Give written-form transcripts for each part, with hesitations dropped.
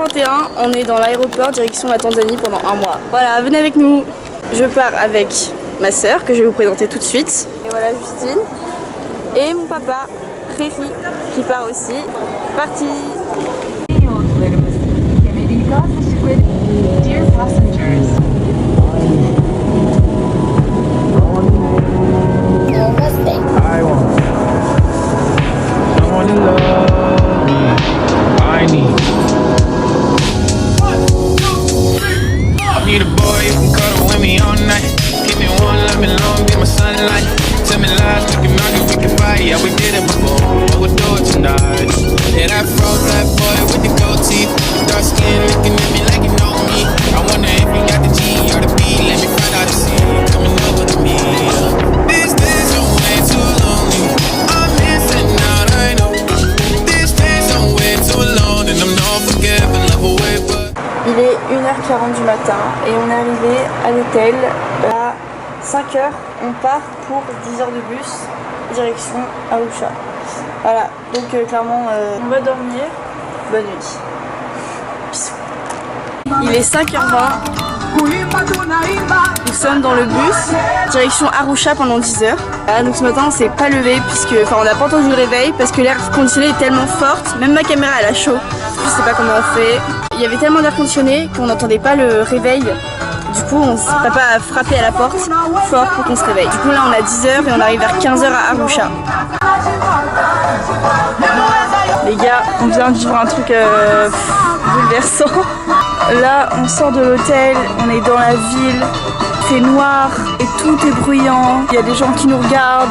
31, on est dans l'aéroport direction la Tanzanie pendant un mois. Voilà, venez avec nous. Je pars avec ma soeur que je vais vous présenter tout de suite. Et voilà Justine. Et mon papa, Réfi, qui part aussi. Parti. Dear passengers, I want someone to love me. I need a boy who can cuddle with me all night. Keep me warm, let me long, be my sunlight. Tell me lies, we can argue, we can fight. Yeah, we did it before, but we'll do it tonight. Yeah, that fro black boy with the gold teeth, dark skin looking at me like you know me. I wonder if you got the G or the B. Let me find out to see you coming over to me. This days are way too lonely. I'm missing out, I know. This days are way too alone, and I'm not forgiving, love away, but. Il est 1h40 du matin et on est arrivé à l'hôtel à 5h. On part pour 10 heures de bus direction Arusha. Voilà, donc clairement on va dormir. Bonne nuit. Bisous. Il est 5h20. Nous sommes dans le bus direction Arusha pendant 10 heures. Voilà, donc ce matin on s'est pas levé puisque on n'a pas entendu le réveil parce que l'air conditionné est tellement forte. Même ma caméra elle a chaud. Je sais pas comment on fait. Il y avait tellement d'air conditionné qu'on n'entendait pas le réveil. Du coup, papa a frappé à la porte fort pour qu'on se réveille. Du coup, là, on a 10 heures et on arrive vers 15 heures à Arusha. Les gars, on vient de vivre un truc bouleversant. Là, on sort de l'hôtel, on est dans la ville, c'est noir et tout est bruyant. Il y a des gens qui nous regardent.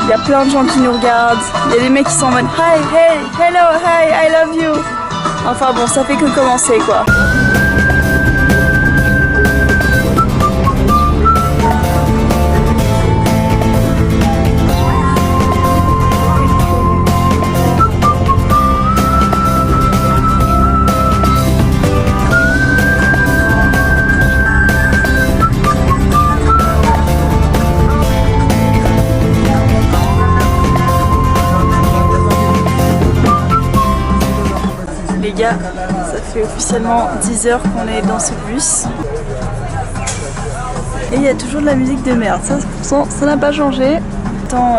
Il y a plein de gens qui nous regardent. Il y a des mecs qui sont en mode hi, hey, hello, hi, I love you. Enfin bon, ça fait que commencer quoi. Les gars, ça fait officiellement 10 heures qu'on est dans ce bus. Et il y a toujours de la musique de merde, ça n'a pas changé. J'attends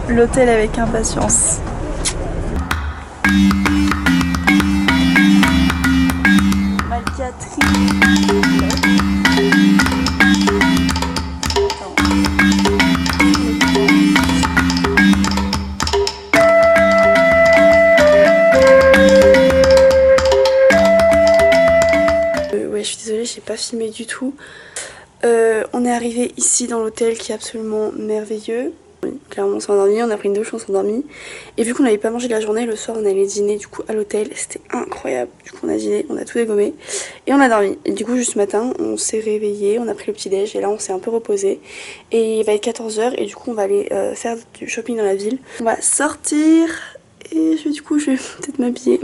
l'hôtel avec impatience. Je suis désolée, j'ai pas filmé du tout. On est arrivé ici dans l'hôtel qui est absolument merveilleux. Clairement on s'est endormi, on a pris une douche, on s'est endormi. Et vu qu'on n'avait pas mangé de la journée, le soir on allait dîner du coup à l'hôtel. C'était incroyable. Du coup on a dîné, on a tout dégommé et on a dormi. Et du coup juste ce matin on s'est réveillé, on a pris le petit déj et là on s'est un peu reposé. Et il va être 14 h et du coup on va aller faire du shopping dans la ville. On va sortir et du coup je vais peut-être m'habiller.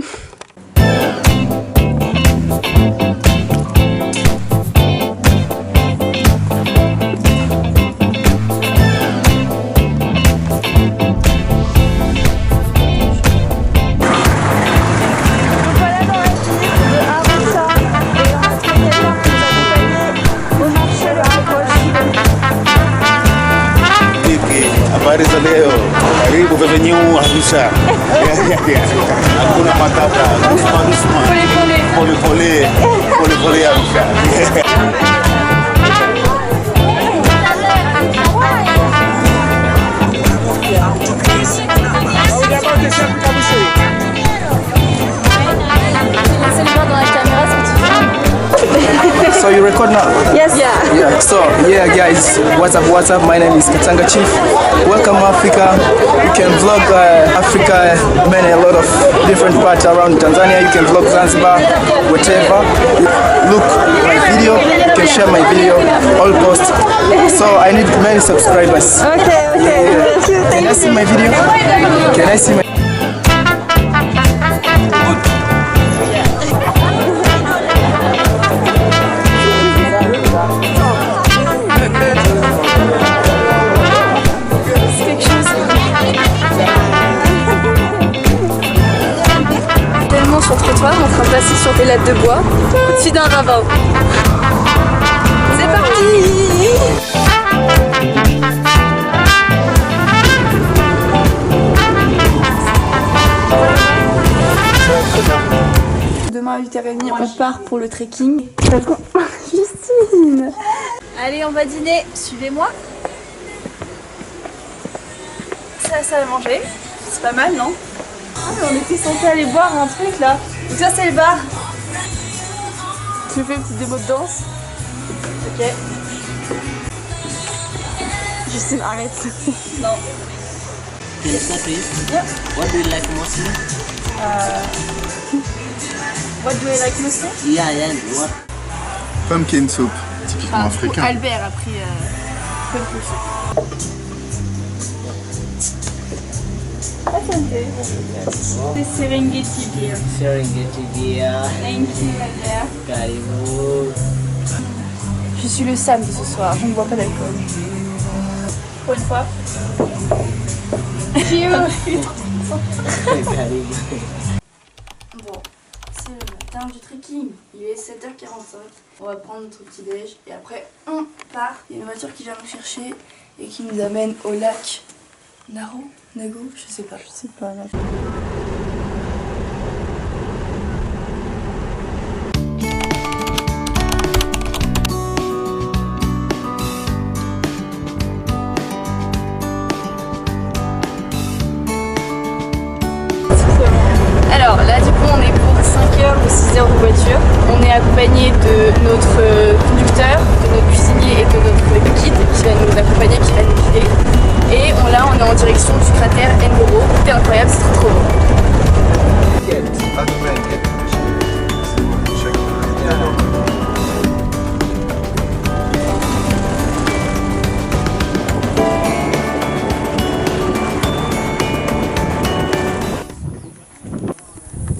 Habari za leo, karibu Avenue Arusha. Hakuna matata, pole Arusha. So you record now? Yes. Yeah. So yeah, guys, what's up? My name is Katanga Chief. Welcome Africa. You can vlog Africa, a lot of different parts around Tanzania. You can vlog Zanzibar, whatever. Look my video. You can share my video. All post. So I need many subscribers. Okay. Yeah. Thank you. Can I see my video? Can I see my sur le trottoir en train assis sur des lattes de bois au-dessus d'un ravin. C'est parti! Demain à 8h30, on part pour le trekking. Justine! Allez, on va dîner. Suivez-moi. C'est la salle à manger. C'est pas mal, non? Ah, mais on était censé aller boire un truc là. Donc ça, c'est le bar. Tu fais une petite démo de danse? Ok. Justine, arrête. Non. Yeah. What do you like mostly? What do I like mostly? Yeah, what? Pumpkin soup, typiquement africain. Albert a pris pumpkin soup. Ah, ça me plaît. C'est Serengeti beer. Serengeti deer. Thank you, Albert. Karibu. Je suis le Sam de ce soir, je ne bois pas d'alcool. Pour une fois. Karibu. Bon, c'est le matin du trekking. Il est 7h45. On va prendre notre petit déj et après on part. Il y a une voiture qui vient nous chercher et qui nous amène au lac Naro, Nago, je sais pas. Alors là du coup on est pour 5 heures ou 6 heures de voiture. On est accompagné de notre conducteur, de notre cuisinier et de notre guide qui va nous accompagner, qui va nous guider. Et là on est en direction du cratère Ngoro. C'est incroyable, c'est trop beau.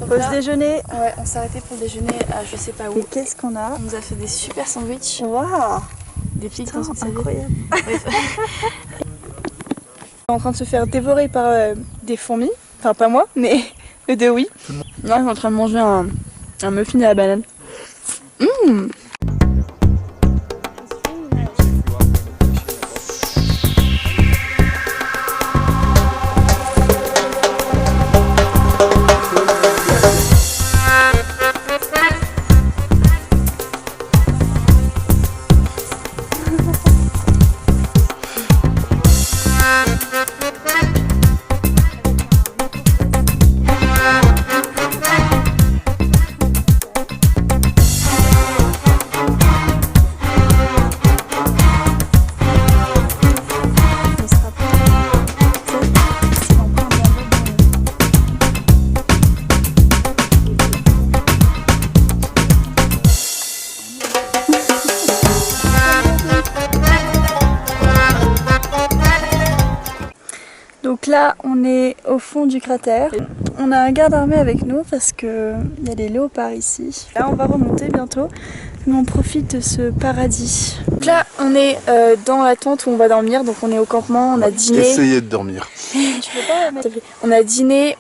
Pause déjeuner. Ouais, on s'est arrêté pour le déjeuner à je sais pas où. Et qu'est-ce qu'on a? On nous a fait des super sandwichs. Waouh! Des pics dans son Incroyable. On est en train de se faire dévorer par des fourmis. Enfin pas moi, mais eux deux oui. Là je suis en train de manger un muffin à la banane. Donc là, on est au fond du cratère. On a un garde armé avec nous parce que il y a des léopards ici. Là, on va remonter bientôt, mais on profite de ce paradis. Donc là on est dans la tente où on va dormir. Donc on est au campement, on a dîné. Essayez de dormir. On a dîné.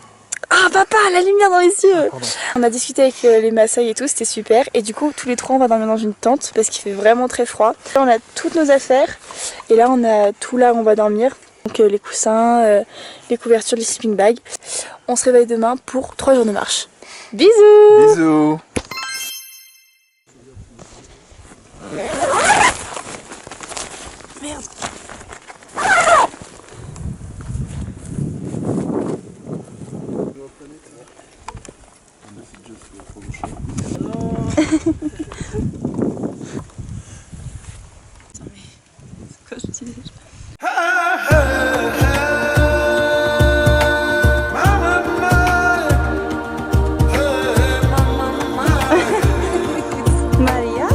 Ah papa, la lumière dans les yeux. On a discuté avec les Maasai et tout, c'était super. Et du coup tous les trois on va dormir dans une tente parce qu'il fait vraiment très froid. Là on a toutes nos affaires et là on a tout là où on va dormir. Donc les coussins, les couvertures, les sleeping bags. On se réveille demain pour 3 jours de marche. Bisous. Bisous. Merde. Maria?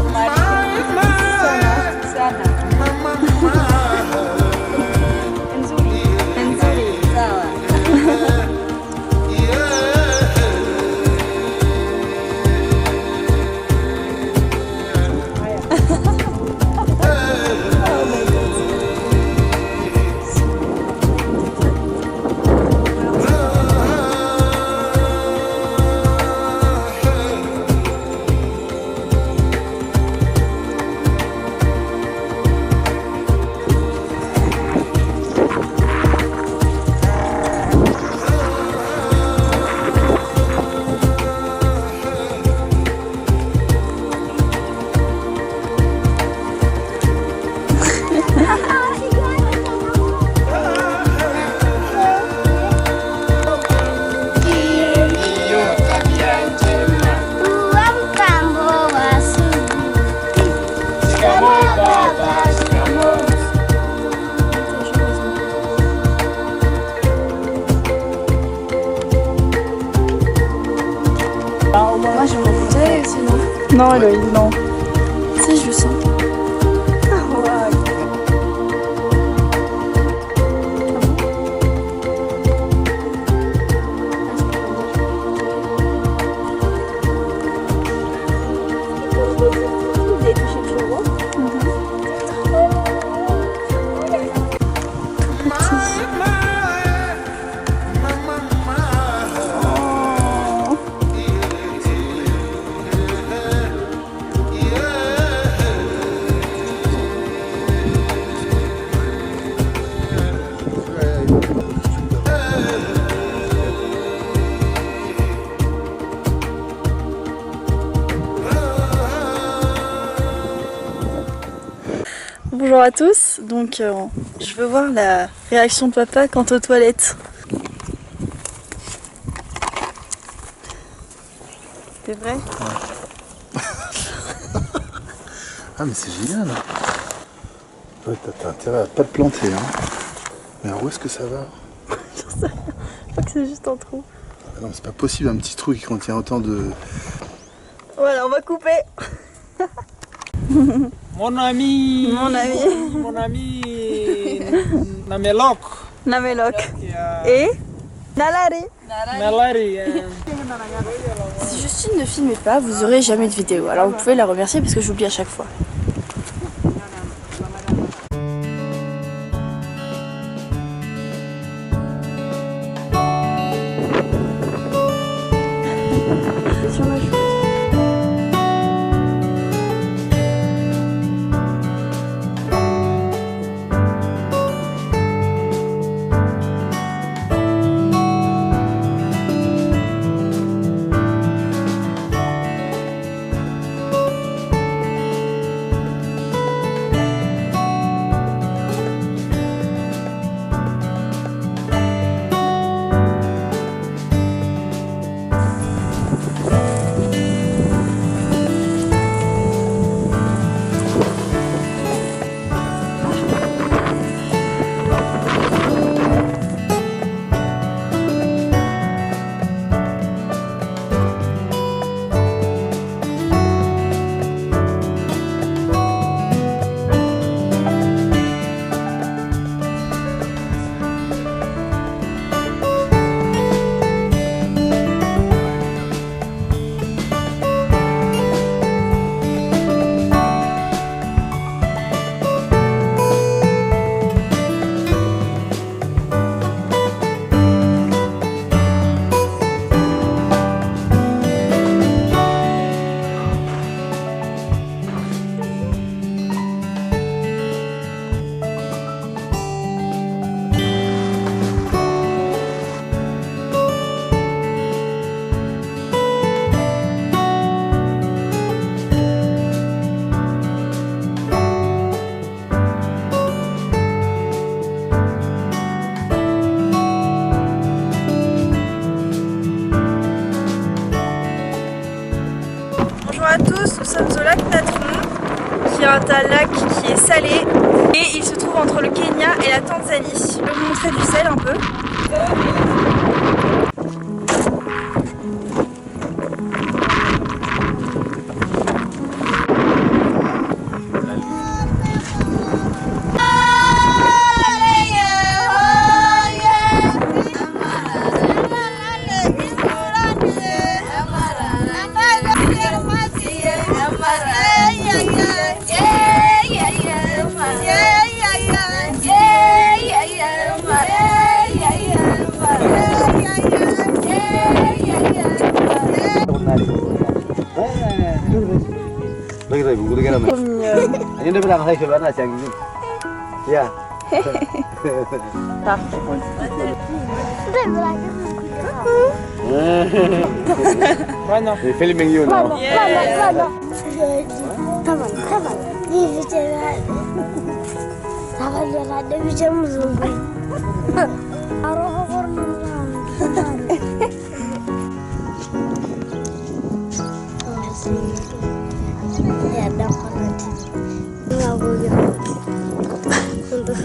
Sana. Enzuri. Sawa. bouteille aussi, non? Non, Eloï, non. Si, je le sens. Bonjour à tous, donc je veux voir la réaction de papa quant aux toilettes. C'est vrai? Ah mais c'est génial. Ouais, t'as intérêt à pas te planter. Hein. Mais alors où est-ce que ça va? Je crois que c'est juste un trou. Ah non, c'est pas possible un petit trou qui contient autant de... Voilà, on va couper. Mon ami, Mon ami. mon ami Namelok. Namelok. Et Nalari. Nalari. Si Justine ne filmait pas, vous aurez jamais de vidéo. Alors vous pouvez la remercier parce que j'oublie à chaque fois. Sur ma chose. Bonjour à tous, nous sommes au lac Natron, qui est un lac qui est salé et il se trouve entre le Kenya et la Tanzanie. Je vais vous montrer du sel un peu. Ini udah bilang saya coba nasi yang ini. Ya. Bueno, Filming you now. Tamam. Diyeceğim. Tamam ya ne diyeceğim uzun. Aroha kornum. Ya da kanati. Ya bu ya. Untuk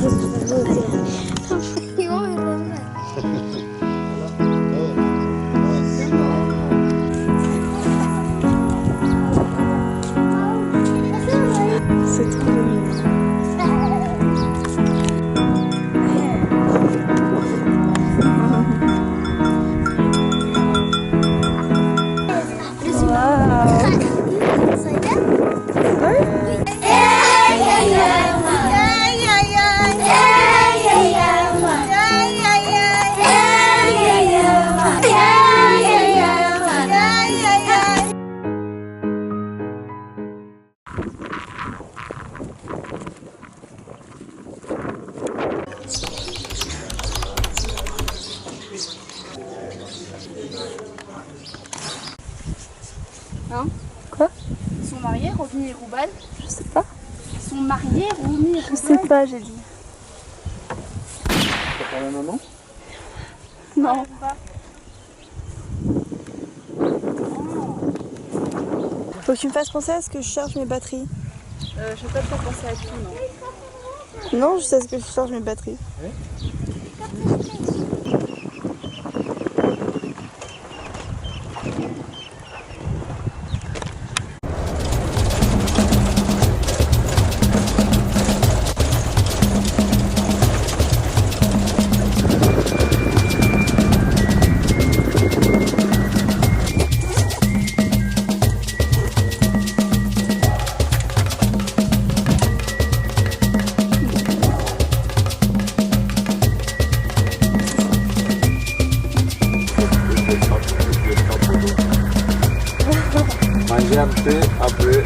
Hein? Quoi? Ils sont mariés, Romy et Rouban? Je sais pas. Ils sont mariés, Romy et Rouban? Je sais pas, j'ai dit. T'as parlé à maman? Non. Faut que tu me fasses penser à ce que je charge mes batteries. Je vais pas te faire penser à tout, non. Non, je sais à ce que je charge mes batteries. Manger un peu, après.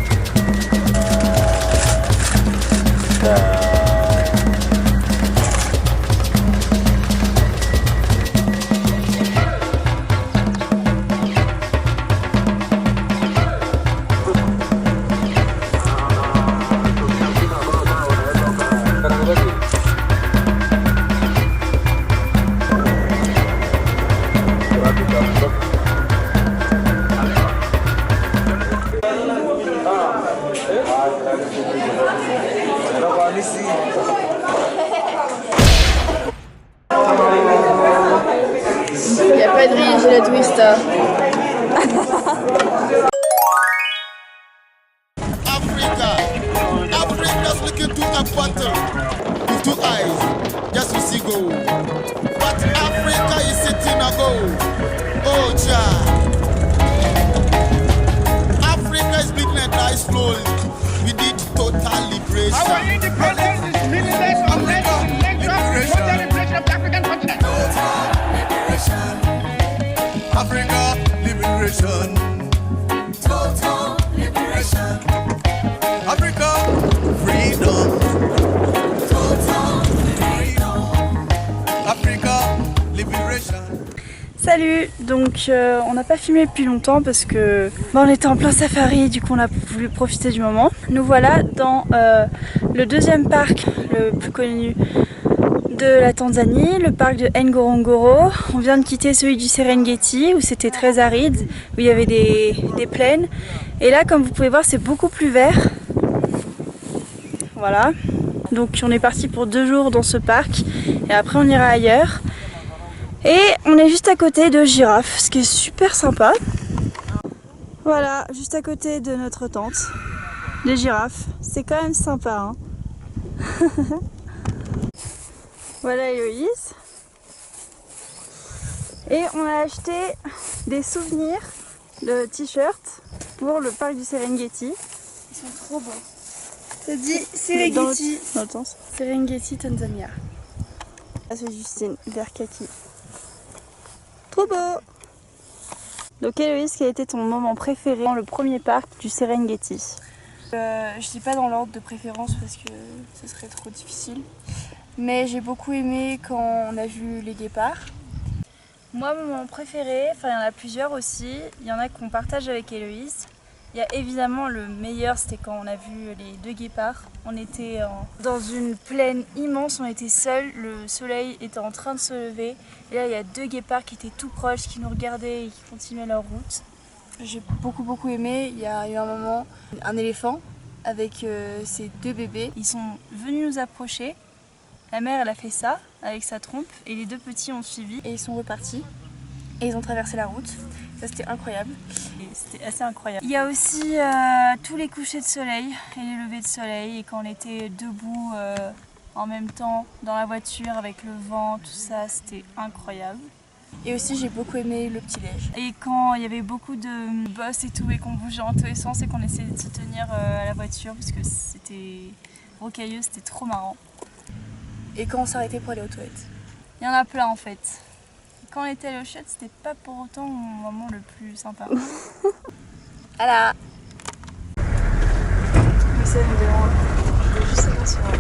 Il n'y a pas de riz, j'ai la twista. Africa's looking to a bottle with 2 eyes, just to see gold. But Africa is sitting a gold. Oh, child. Africa is bleeding and die slowly. We need total liberation. Our independence is meaningless unless we lecture total liberation of the African continent. Africa liberation. Total liberation. Africa freedom. Total freedom. Africa liberation. Salut, donc on n'a pas filmé depuis longtemps parce que on était en plein safari, du coup on a voulu profiter du moment. Nous voilà dans le deuxième parc le plus connu de la Tanzanie, le parc de Ngorongoro. On vient de quitter celui du Serengeti où c'était très aride, où il y avait des plaines. Et là, comme vous pouvez voir, c'est beaucoup plus vert. Voilà. Donc on est parti pour 2 jours dans ce parc et après on ira ailleurs. Et on est juste à côté de girafes, ce qui est super sympa. Voilà, juste à côté de notre tente, des girafes. C'est quand même sympa, hein. Voilà Héloïse. Et on a acheté des souvenirs de t-shirts pour le parc du Serengeti. Ils sont trop beaux. Ça dit Serengeti. Dans le sens. Serengeti, Tanzania. Ah, c'est Justine, vert kaki. Trop beau! Donc Héloïse, quel a été ton moment préféré dans le premier parc du Serengeti? Je dis pas dans l'ordre de préférence parce que ce serait trop difficile. Mais j'ai beaucoup aimé quand on a vu les guépards. Moi, mon moment préféré, enfin il y en a plusieurs aussi. Il y en a qu'on partage avec Héloïse. Il y a évidemment le meilleur, c'était quand on a vu les 2 guépards. On était dans une plaine immense, on était seuls, le soleil était en train de se lever. Et là, il y a 2 guépards qui étaient tout proches, qui nous regardaient et qui continuaient leur route. J'ai beaucoup aimé. Il y a eu un moment, un éléphant avec ses 2 bébés. Ils sont venus nous approcher. La mère, elle a fait ça avec sa trompe et les 2 petits ont suivi. Et ils sont repartis et ils ont traversé la route. Ça, c'était incroyable. C'était assez incroyable. Il y a aussi tous les couchers de soleil et les levées de soleil. Et quand on était debout en même temps dans la voiture avec le vent, tout ça, c'était incroyable. Et aussi, j'ai beaucoup aimé le petit-déj. Et quand il y avait beaucoup de bosses et tout et qu'on bougeait en tous les sens et qu'on essayait de se tenir à la voiture parce que c'était rocailleux, c'était trop marrant. Et quand on s'arrêtait pour aller aux toilettes. Il y en a plein en fait. Quand on était allé aux chiottes, c'était pas pour autant mon moment le plus sympa. Voilà. Mais ça me dérange. Je veux juste savoir si on va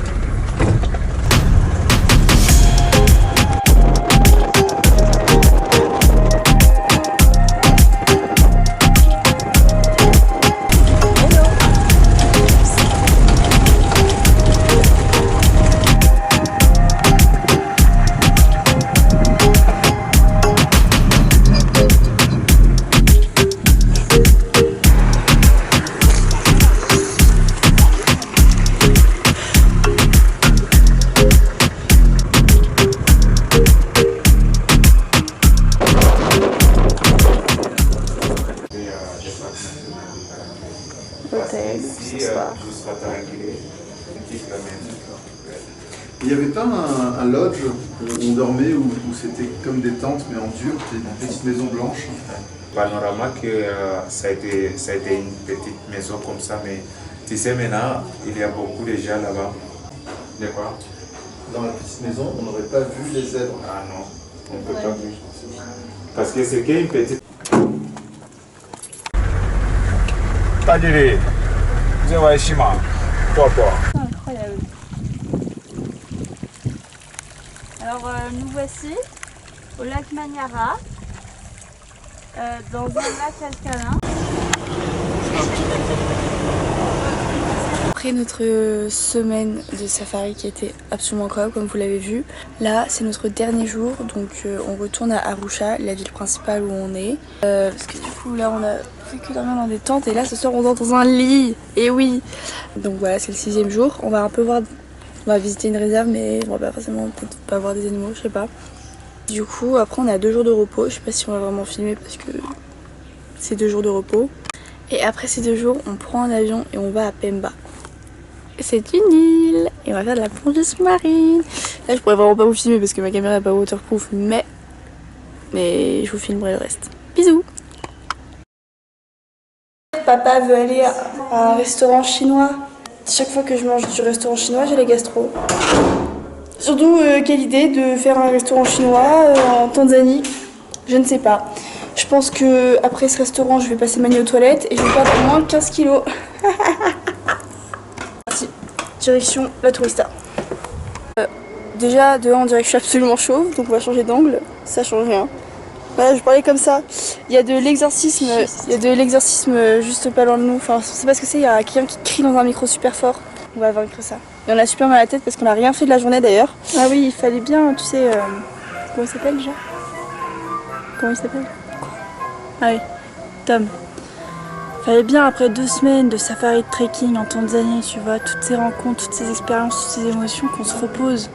hôtel ce soir. Il n'y avait pas un lodge où on dormait, où c'était comme des tentes mais en dur, des petites maisons blanches? Panorama que ça a été une petite maison comme ça, mais tu sais maintenant il y a beaucoup de gens là-bas. De quoi? Dans la petite maison, on n'aurait pas vu les zèbres. Ah non, on ne peut pas vu. Parce que c'est qu'une petite... Tadiri, Zewashima, Papa. Incroyable. Alors nous voici au lac Manyara, dans un lac alcalin. Après notre semaine de safari qui était absolument incroyable comme vous l'avez vu, là c'est notre dernier jour, donc on retourne à Arusha, la ville principale où on est. Parce que du coup là on a fait que dormir dans des tentes et là ce soir on dort dans un lit, et oui. Donc voilà, c'est le 6e jour, on va un peu voir, on va visiter une réserve mais on va pas forcément peut-être pas voir des animaux, je sais pas. Du coup après on a 2 jours de repos, je sais pas si on va vraiment filmer parce que c'est 2 jours de repos. Et après ces 2 jours on prend un avion et on va à Pemba. C'est une île et on va faire de la plongée sous-marine. Là je pourrais vraiment pas vous filmer parce que ma caméra n'est pas waterproof, mais je vous filmerai le reste. Bisous. Papa veut aller à un restaurant chinois. Chaque fois que je mange du restaurant chinois j'ai la gastro. Surtout quelle idée de faire un restaurant chinois en Tanzanie. Je ne sais pas. Je pense que après ce restaurant je vais passer ma nuit aux toilettes et je vais perdre au moins 15 kilos. Direction la tourista. Déjà dehors on dirait que je suis absolument chauve, donc on va changer d'angle, ça change rien. Voilà, je parlais comme ça. Il y a de l'exorcisme juste pas loin de nous. Enfin, on sait pas ce que c'est, il y a quelqu'un qui crie dans un micro super fort. On va vaincre ça. Et on a super mal à la tête parce qu'on a rien fait de la journée d'ailleurs. Ah oui, il fallait bien, tu sais, comment il s'appelle déjà? Comment il s'appelle? Ah oui, Tom. Fallait bien après 2 semaines de safari de trekking en Tanzanie, tu vois, toutes ces rencontres, toutes ces expériences, toutes ces émotions, qu'on se repose.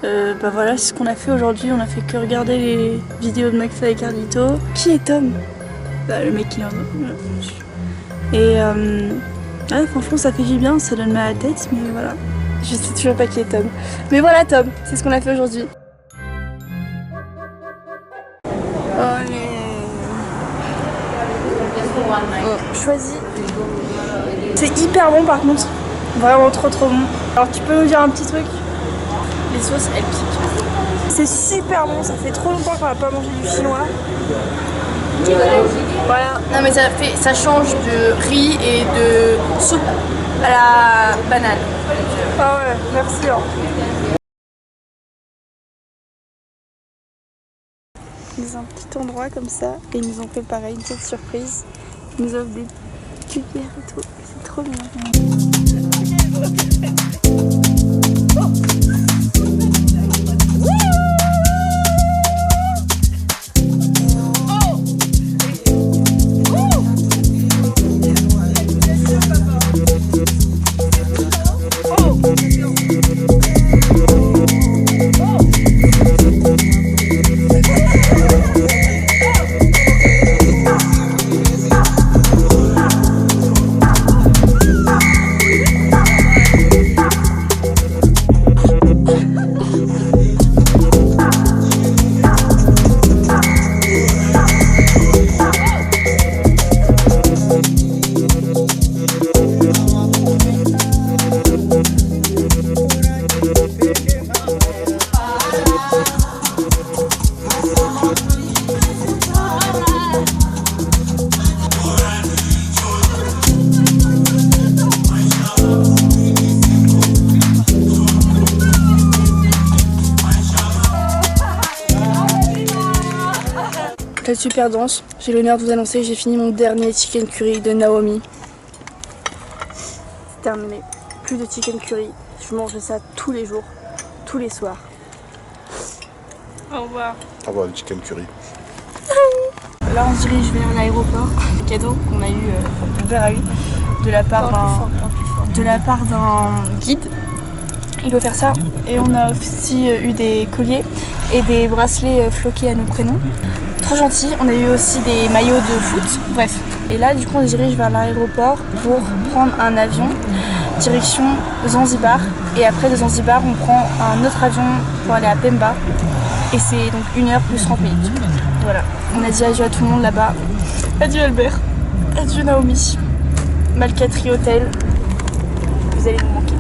Bah voilà, c'est ce qu'on a fait aujourd'hui, on a fait que regarder les vidéos de McFly et Carlito. Qui est Tom? Bah le mec qui est en... Et ouais, franchement ça fait du bien, ça donne mal à la tête, mais voilà. Je sais toujours pas qui est Tom. Mais voilà Tom, c'est ce qu'on a fait aujourd'hui. Choisi. C'est hyper bon par contre, vraiment trop bon. Alors tu peux nous dire un petit truc? Les sauces elles piquent. C'est super bon, ça fait trop longtemps qu'on n'a pas mangé du chinois. Voilà. Non mais ça change de riz et de soupe à la banane. Ah ouais, merci. Hein. Dans un petit endroit comme ça et ils nous ont fait pareil, une petite surprise. Ils nous offrent des cuillères et tout, c'est trop bien. Super dense. J'ai l'honneur de vous annoncer que j'ai fini mon dernier chicken curry de Naomi. C'est terminé. Plus de chicken curry. Je mange ça tous les jours, tous les soirs. Au revoir. Au revoir le chicken curry. Là on se dirige vers l'aéroport. Le cadeau qu'on a eu ouvert à lui de la part d'un guide. Il veut faire ça. Et on a aussi eu des colliers et des bracelets floqués à nos prénoms. Trop gentil. On a eu aussi des maillots de foot. Bref, Et là, du coup, on se dirige vers l'aéroport pour prendre un avion direction Zanzibar. Et après de Zanzibar, on prend un autre avion pour aller à Pemba. Et c'est donc 1 heure plus 30 minutes. Voilà, on a dit adieu à tout le monde là-bas. Adieu Albert, adieu Naomi, Malkatri Hotel, vous allez nous manquer.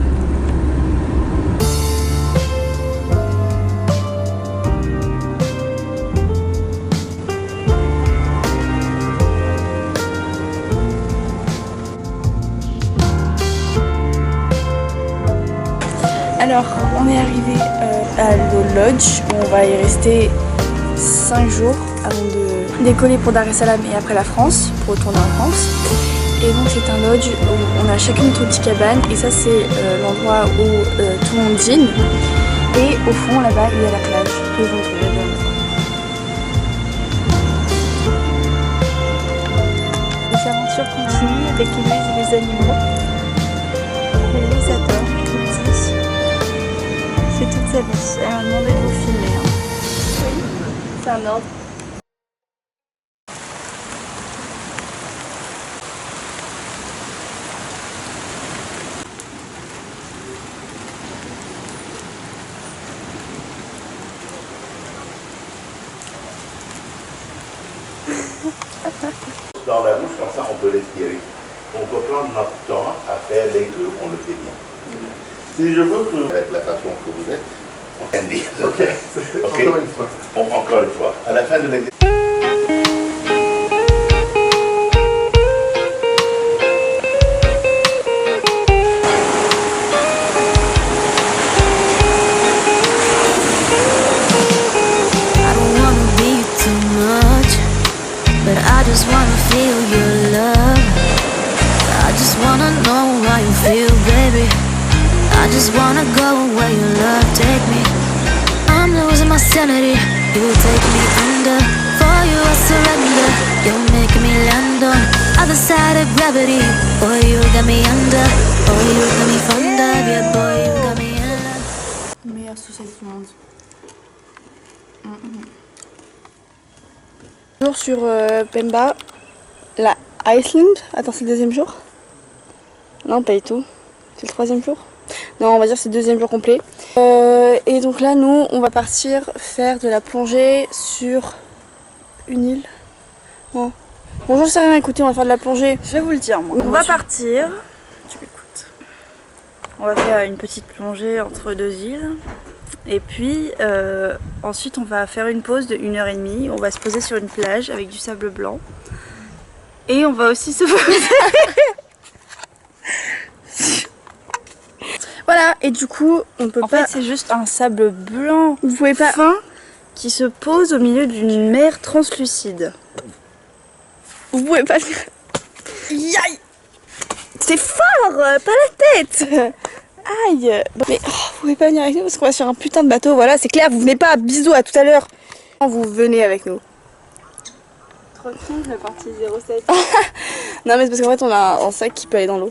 Alors, on est arrivé à le lodge où on va y rester 5 jours avant de décoller pour Dar es Salaam et après la France, pour retourner en France. Et donc c'est un lodge où on a chacune notre petite cabane et ça c'est l'endroit où tout le monde dîne. Et au fond là-bas il y a la plage que vous pouvez voir. Les aventures continuent avec les et les animaux. Et les adore, je vous le dis. C'est toute sa vie. Elle m'a demandé de vous filmer. Hein. Oui, c'est un ordre. Dans la bouche, comme ça on peut respirer. On peut prendre notre temps à faire les deux, on le fait bien. Si je veux que, avec la façon que vous êtes, on can dit, ok. Encore une fois. Encore une fois. À la fin de l'exercice. I just wanna feel your love. I just wanna know how you feel, baby. I just wanna go where your love take me. I'm losing my sanity. You take me under. For you I surrender. You're making me land on other side of gravity. Boy, you got me under. Boy, you got me fond of. Yeah, boy, you got me in love. Meilleure saucisse du monde. Jour sur Pemba, la Iceland. Attends, c'est le deuxième jour? Non, pas du tout. C'est le troisième jour? Non, on va dire que c'est le deuxième jour complet. Et donc là, nous, on va partir faire de la plongée sur une île. Non. Bon, j'en sais rien, écoutez, on va faire de la plongée. Je vais vous le dire, moi. On va partir. Tu m'écoutes. On va faire une petite plongée entre deux îles. Et puis ensuite on va faire une pause de 1h30, on va se poser sur une plage avec du sable blanc. Et on va aussi se poser. Voilà, et du coup on peut pas. En fait c'est juste un sable blanc, vous pouvez pas, fin qui se pose au milieu d'une mer translucide. Vous pouvez pas. Yaï. C'est fort, pas la tête. Aïe. Mais vous pouvez pas venir avec nous parce qu'on va sur un putain de bateau, voilà, c'est clair, vous venez pas, bisous, à tout à l'heure. Vous venez avec nous. Trop con, la partie 07. Non mais c'est parce qu'en fait on a un sac qui peut aller dans l'eau.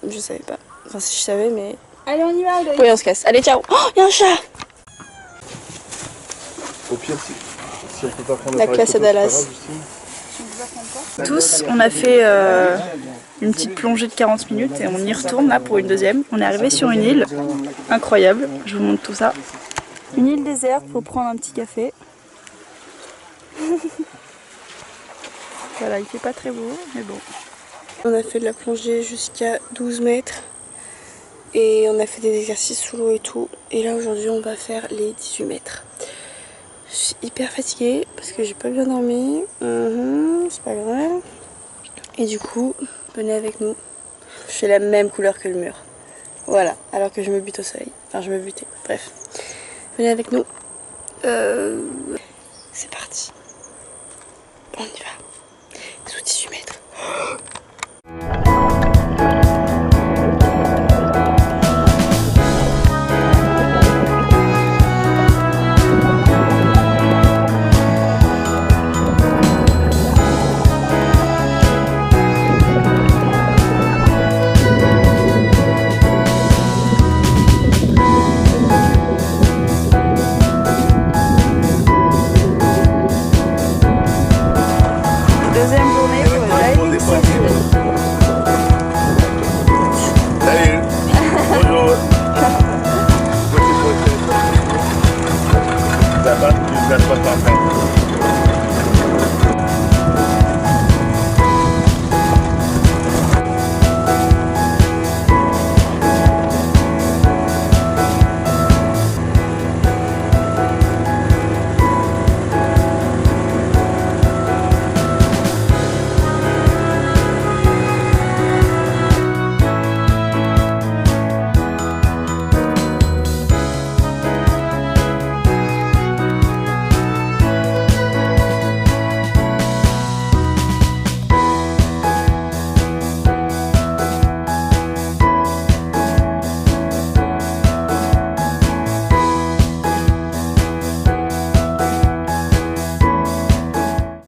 Je savais pas. Enfin si je savais mais... Allez on y va. Oui on se casse. Allez ciao. Oh y'a un chat. Au pire si on peut pas prendre la classe à Dallas. Tous, on a fait une petite plongée de 40 minutes et on y retourne là pour une deuxième. On est arrivé sur une île incroyable, je vous montre tout ça. Une île déserte pour prendre un petit café. Voilà, il fait pas très beau, mais bon. On a fait de la plongée jusqu'à 12 mètres et on a fait des exercices sous l'eau et tout. Et là aujourd'hui on va faire les 18 mètres. Je suis hyper fatiguée parce que j'ai pas bien dormi. C'est pas grave. Et du coup, venez avec nous. Je fais la même couleur que le mur. Voilà, alors que je me bute au soleil. Enfin, je me butais. Bref. Venez avec nous.